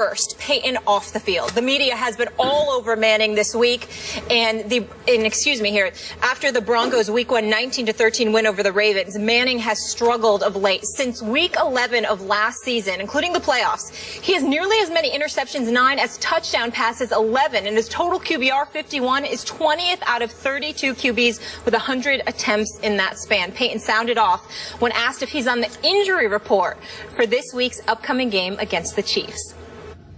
first, Peyton off the field. The media has been all over Manning this week, and after the Broncos' Week 1 19-13 win over the Ravens, Manning has struggled of late. Since Week 11 of last season, including the playoffs, he has nearly as many interceptions, 9, as touchdown passes, 11, and his total QBR, 51, is 20th out of 32 QBs with 100 attempts in that span. Peyton sounded off when asked if he's on the injury report for this week's upcoming game against the Chiefs.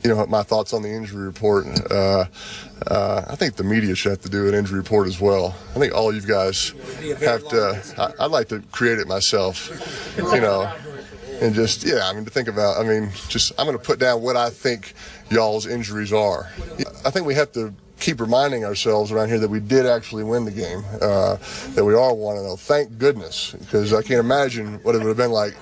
You know, my thoughts on the injury report. I think the media should have to do an injury report as well. I think all you guys have to. I'd like to create it myself, you know, and just, to think about. I'm going to put down what I think y'all's injuries are. I think we have to keep reminding ourselves around here that we did actually win the game, that we are 1-0. Thank goodness, because I can't imagine what it would have been like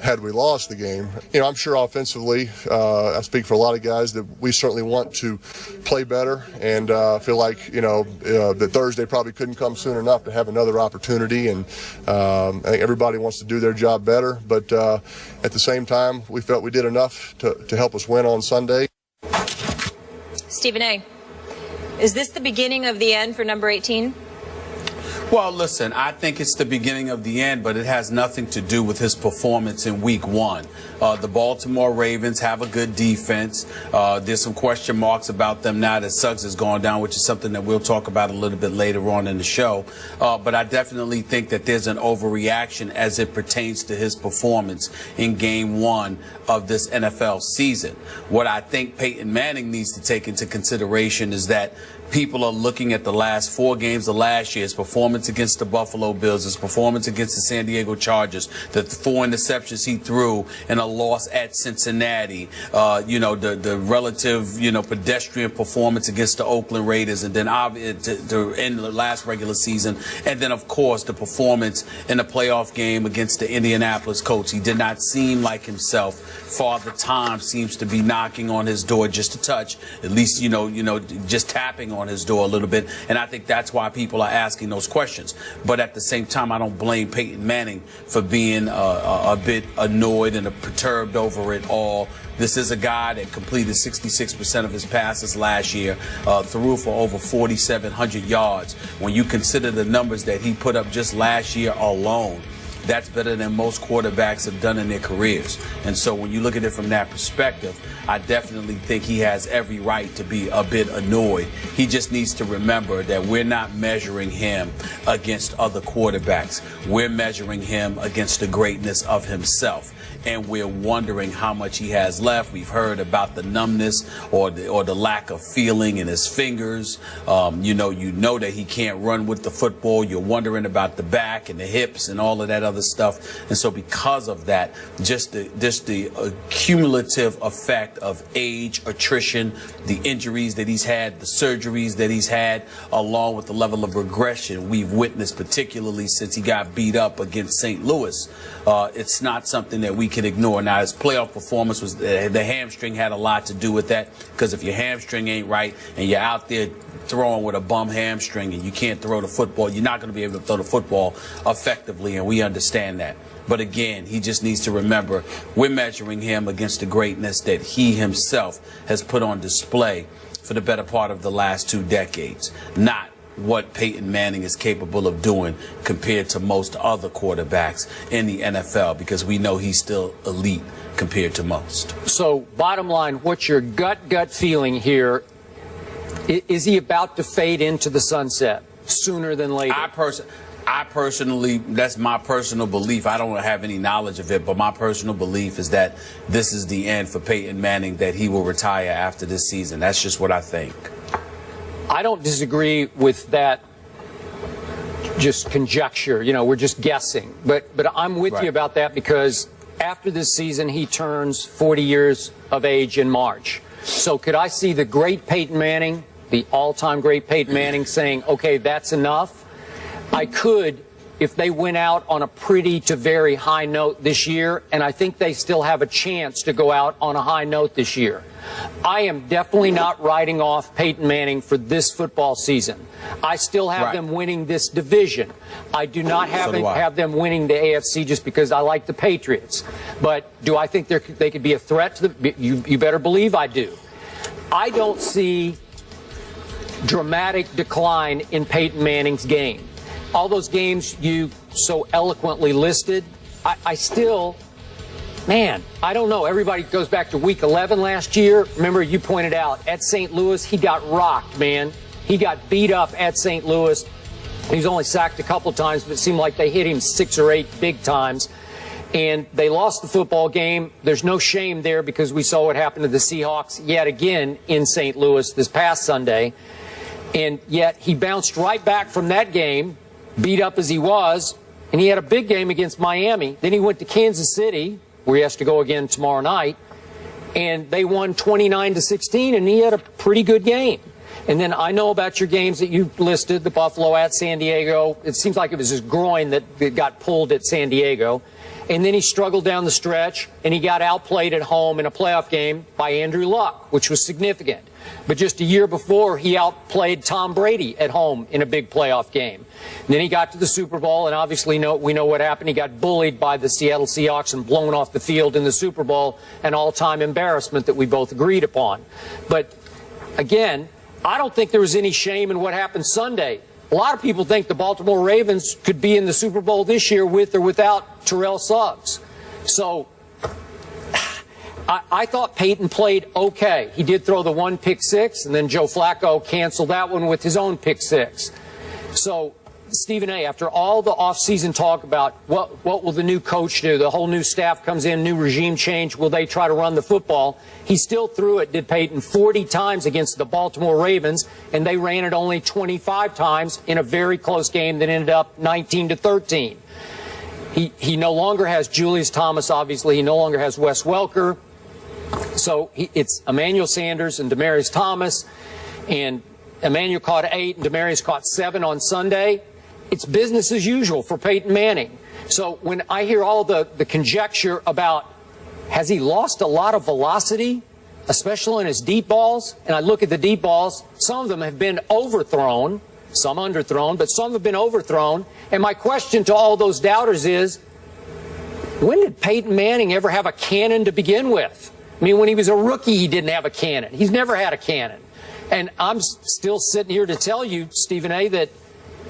had we lost the game. You know, I'm sure offensively, I speak for a lot of guys, that we certainly want to play better, and feel like, that Thursday probably couldn't come soon enough to have another opportunity, and I think everybody wants to do their job better, but at the same time, we felt we did enough to help us win on Sunday. Stephen A., is this the beginning of the end for number 18? Well, listen, I think it's the beginning of the end, but it has nothing to do with his performance in Week 1. The Baltimore Ravens have a good defense. There's some question marks about them now that Suggs has gone down, which is something that we'll talk about a little bit later on in the show. But I definitely think that there's an overreaction as it pertains to his performance in Game 1 of this NFL season. What I think Peyton Manning needs to take into consideration is that people are looking at the last 4 games of last year, his performance against the Buffalo Bills, his performance against the San Diego Chargers, the 4 interceptions he threw in a loss at Cincinnati, the relative, pedestrian performance against the Oakland Raiders, and then in the last regular season, and then, of course, the performance in the playoff game against the Indianapolis Colts. He did not seem like himself. Father Time seems to be knocking on his door just a touch, at least, just tapping on his door a little bit, and I think that's why people are asking those questions. But at the same time, I don't blame Peyton Manning for being a bit annoyed and perturbed over it all. This is a guy that completed 66% of his passes last year, threw for over 4,700 yards. When you consider the numbers that he put up just last year alone, that's better than most quarterbacks have done in their careers. And so when you look at it from that perspective, I definitely think he has every right to be a bit annoyed. He just needs to remember that we're not measuring him against other quarterbacks. We're measuring him against the greatness of himself. And we're wondering how much he has left. We've heard about the numbness or the lack of feeling in his fingers. You know that he can't run with the football. You're wondering about the back and the hips and all of that other stuff. And so because of that, just the cumulative effect of age, attrition, the injuries that he's had, the surgeries that he's had, along with the level of regression we've witnessed, particularly since he got beat up against St. Louis, it's not something that we can ignore. Now, his playoff performance was the hamstring had a lot to do with that, because if your hamstring ain't right and you're out there throwing with a bum hamstring and you can't throw the football, you're not going to be able to throw the football effectively, and we understand that. But again, he just needs to remember we're measuring him against the greatness that he himself has put on display for the better part of the last 2 decades, not what Peyton Manning is capable of doing compared to most other quarterbacks in the NFL, because we know he's still elite compared to most. So, bottom line, what's your gut feeling here? Is he about to fade into the sunset sooner than later? I personally, that's my personal belief. I don't have any knowledge of it, but my personal belief is that this is the end for Peyton Manning, that he will retire after this season. That's just what I think. I don't disagree with that, just conjecture. We're just guessing. But I'm with you about that, because after this season, he turns 40 years of age in March. So could I see the great Peyton Manning, the all-time great Peyton Manning, saying, okay, that's enough? I could, if they went out on a pretty to very high note this year, and I think they still have a chance to go out on a high note this year. I am definitely not writing off Peyton Manning for this football season. I still have them winning this division. I do not have them winning the AFC just because I like the Patriots. But do I think they could be a threat to the? You better believe I do. I don't see dramatic decline in Peyton Manning's game. All those games you so eloquently listed, I still, man, I don't know. Everybody goes back to week 11 last year. Remember, you pointed out at St. Louis, he got rocked, man. He got beat up at St. Louis. He was only sacked a couple times, but it seemed like they hit him 6 or 8 big times. And they lost the football game. There's no shame there because we saw what happened to the Seahawks yet again in St. Louis this past Sunday. And yet he bounced right back from that game, beat up as he was, and he had a big game against Miami. Then he went to Kansas City, where he has to go again tomorrow night, and they won 29-16, and he had a pretty good game. And then I know about your games that you listed, the Buffalo at San Diego. It seems like it was his groin that got pulled at San Diego. And then he struggled down the stretch, and he got outplayed at home in a playoff game by Andrew Luck, which was significant. But just a year before, he outplayed Tom Brady at home in a big playoff game. And then he got to the Super Bowl, and obviously we know what happened. He got bullied by the Seattle Seahawks and blown off the field in the Super Bowl, an all-time embarrassment that we both agreed upon. But, again, I don't think there was any shame in what happened Sunday. A lot of people think the Baltimore Ravens could be in the Super Bowl this year with or without Terrell Suggs. So I thought Peyton played okay. He did throw the 1 pick six, and then Joe Flacco canceled that one with his own pick six. So, Stephen A., after all the offseason talk about what will the new coach do, the whole new staff comes in, new regime change, will they try to run the football? He still threw it, did Peyton, 40 times against the Baltimore Ravens, and they ran it only 25 times in a very close game that ended up 19-13. He no longer has Julius Thomas, obviously. He no longer has Wes Welker. So it's Emmanuel Sanders and Demaryius Thomas, and Emmanuel caught 8 and Demaryius caught 7 on Sunday. It's business as usual for Peyton Manning. So when I hear all the conjecture about has he lost a lot of velocity, especially in his deep balls, and I look at the deep balls, some of them have been overthrown, some underthrown, but some have been overthrown. And my question to all those doubters is, when did Peyton Manning ever have a cannon to begin with? I mean, when he was a rookie, he didn't have a cannon. He's never had a cannon. And I'm still sitting here to tell you, Stephen A., that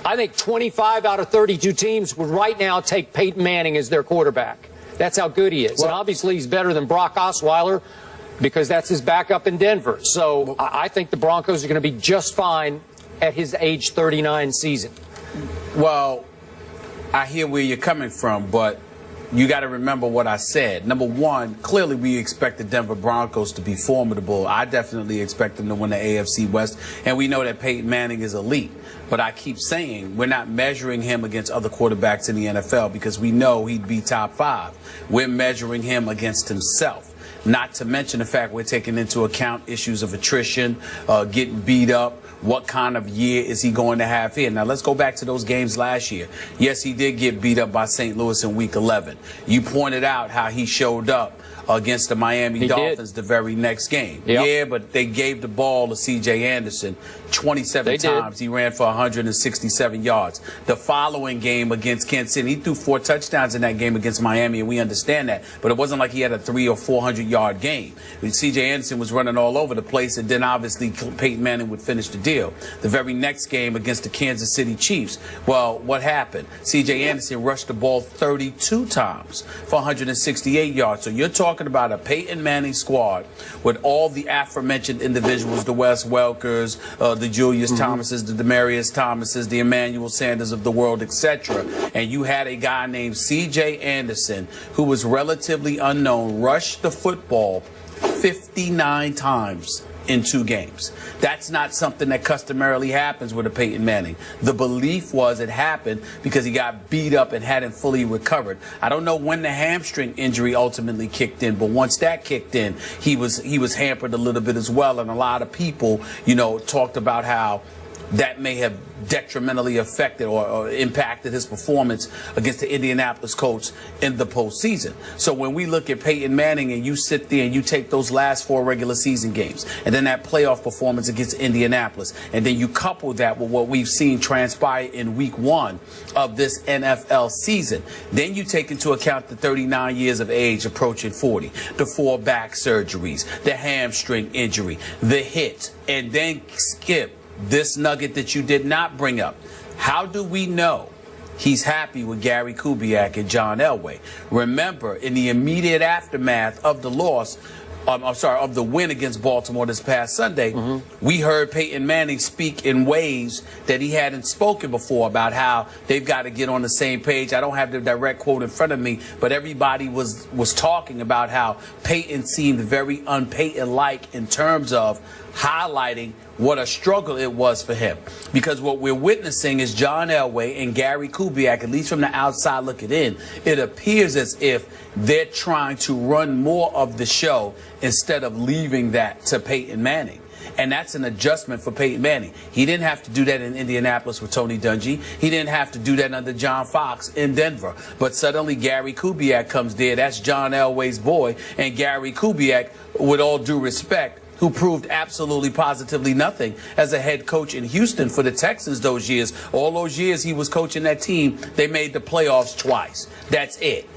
I think 25 out of 32 teams would right now take Peyton Manning as their quarterback. That's how good he is. Well, and obviously he's better than Brock Osweiler because that's his backup in Denver. So I think the Broncos are going to be just fine at his age 39 season. Well, I hear where you're coming from, but you got to remember what I said. Number one, clearly we expect the Denver Broncos to be formidable. I definitely expect them to win the AFC West, and we know that Peyton Manning is elite. But I keep saying we're not measuring him against other quarterbacks in the NFL because we know he'd be top 5. We're measuring him against himself. Not to mention the fact we're taking into account issues of attrition, getting beat up. What kind of year is he going to have here? Now, let's go back to those games last year. Yes, he did get beat up by St. Louis in Week 11. You pointed out how he showed up against the Miami Dolphins the very next game. Yep. Yeah, but they gave the ball to C.J. Anderson 27 times. He ran for 167 yards. The following game against Kansas City, he threw 4 touchdowns in that game against Miami, and we understand that. But it wasn't like he had a 300 or 400-yard game. C.J. Anderson was running all over the place, and then obviously Peyton Manning would finish the deal. The very next game against the Kansas City Chiefs, well, what happened? C.J. Anderson rushed the ball 32 times for 168 yards. So you're talking about a Peyton Manning squad with all the aforementioned individuals, the Wes Welkers, the Julius Thomases, the Demaryius Thomases, the Emmanuel Sanders of the world, etc. And you had a guy named C.J. Anderson, who was relatively unknown, rush the football 59 times in 2 games. That's not something that customarily happens with a Peyton Manning. The belief was it happened because he got beat up and hadn't fully recovered. I don't know when the hamstring injury ultimately kicked in, but once that kicked in, he was hampered a little bit as well. And a lot of people, you know, talked about how that may have detrimentally affected or impacted his performance against the Indianapolis Colts in the postseason. So when we look at Peyton Manning and you sit there and you take those last 4 regular season games and then that playoff performance against Indianapolis, and then you couple that with what we've seen transpire in week 1 of this NFL season, then you take into account the 39 years of age approaching 40, the 4 back surgeries, the hamstring injury, the hit, and then skip this nugget that you did not bring up. How do we know he's happy with Gary Kubiak and John Elway? Remember, in the immediate aftermath of the loss, of the win against Baltimore this past Sunday, we heard Peyton Manning speak in ways that he hadn't spoken before about how they've got to get on the same page. I don't have the direct quote in front of me, but everybody was talking about how Peyton seemed very un-Peyton-like in terms of highlighting what a struggle it was for him. Because what we're witnessing is John Elway and Gary Kubiak, at least from the outside looking in, it appears as if they're trying to run more of the show instead of leaving that to Peyton Manning. And that's an adjustment for Peyton Manning. He didn't have to do that in Indianapolis with Tony Dungy. He didn't have to do that under John Fox in Denver. But suddenly Gary Kubiak comes there. That's John Elway's boy. And Gary Kubiak, with all due respect, who proved absolutely positively nothing as a head coach in Houston for the Texans those years. All those years he was coaching that team, they made the playoffs twice. That's it.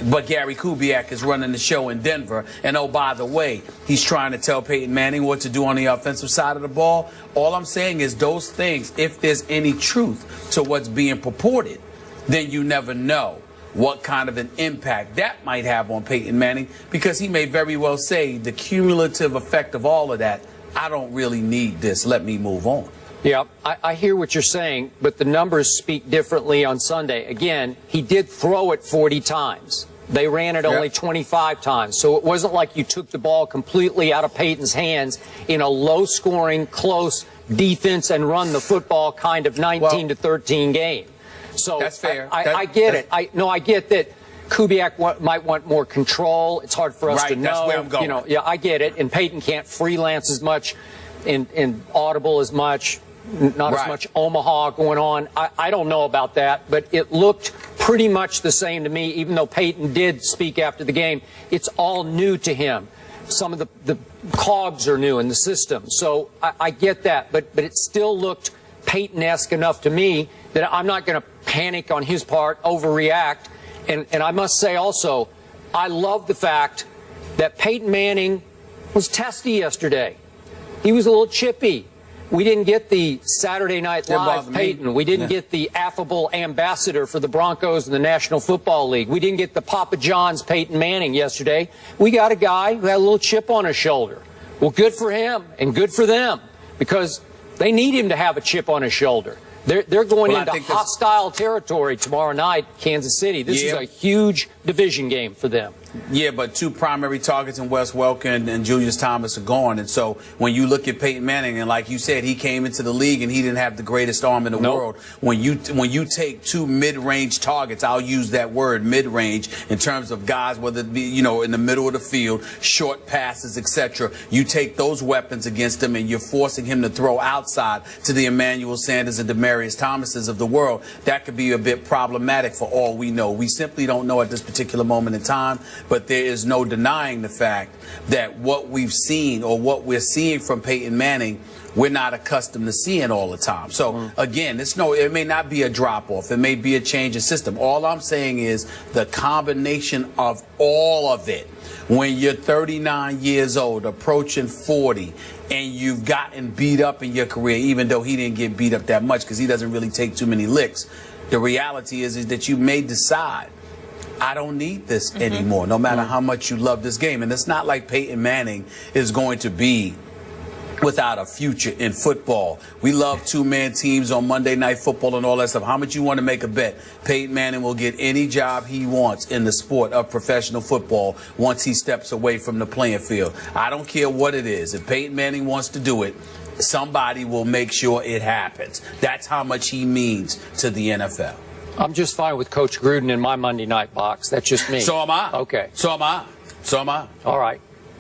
But Gary Kubiak is running the show in Denver. And oh, by the way, he's trying to tell Peyton Manning what to do on the offensive side of the ball. All I'm saying is those things, if there's any truth to what's being purported, then you never know what kind of an impact that might have on Peyton Manning, because he may very well say the cumulative effect of all of that, I don't really need this, let me move on. Yeah, I hear what you're saying, but the numbers speak differently on Sunday. Again, he did throw it 40 times. They ran it only 25 times. So it wasn't like you took the ball completely out of Peyton's hands in a low-scoring, close defense and run the football kind of 19-13 game. So that's fair. I get it. I get that Kubiak might want more control. It's hard for us to know. That's where I'm going. You know, yeah, I get it. And Peyton can't freelance as much in Audible as much, not as much Omaha going on. I don't know about that, but it looked pretty much the same to me, even though Peyton did speak after the game. It's all new to him. Some of the cogs are new in the system. So I get that, but it still looked Peyton-esque enough to me that I'm not going to panic on his part, overreact. And I must say also, I love the fact that Peyton Manning was testy yesterday. He was a little chippy. We didn't get the Saturday Night Live Peyton. We didn't get the affable ambassador for the Broncos and the National Football League. We didn't get the Papa John's Peyton Manning yesterday. We got a guy who had a little chip on his shoulder. Well, good for him and good for them, because they need him to have a chip on his shoulder. They're going into hostile territory tomorrow night, Kansas City. This is a huge division game for them. Yeah, but 2 primary targets in Wes Welker and Julius Thomas are gone. And so when you look at Peyton Manning, and like you said, he came into the league and he didn't have the greatest arm in the world. When you take 2 mid-range targets, I'll use that word mid-range in terms of guys, whether it be, you know, in the middle of the field, short passes, etc. You take those weapons against him and you're forcing him to throw outside to the Emmanuel Sanders and Demaryius Thomases of the world. That could be a bit problematic for all we know. We simply don't know at this particular moment in time. But there is no denying the fact that what we've seen, or what we're seeing from Peyton Manning, we're not accustomed to seeing all the time. So, again, it may not be a drop-off. It may be a change of system. All I'm saying is the combination of all of it. When you're 39 years old, approaching 40, and you've gotten beat up in your career, even though he didn't get beat up that much because he doesn't really take too many licks, the reality is that you may decide, I don't need this anymore, no matter how much you love this game. And it's not like Peyton Manning is going to be without a future in football. We love 2-man teams on Monday Night Football and all that stuff. How much you want to make a bet? Peyton Manning will get any job he wants in the sport of professional football once he steps away from the playing field. I don't care what it is. If Peyton Manning wants to do it, somebody will make sure it happens. That's how much he means to the NFL. I'm just fine with Coach Gruden in my Monday night box. That's just me. So am I. Okay. So am I. So am I. All right.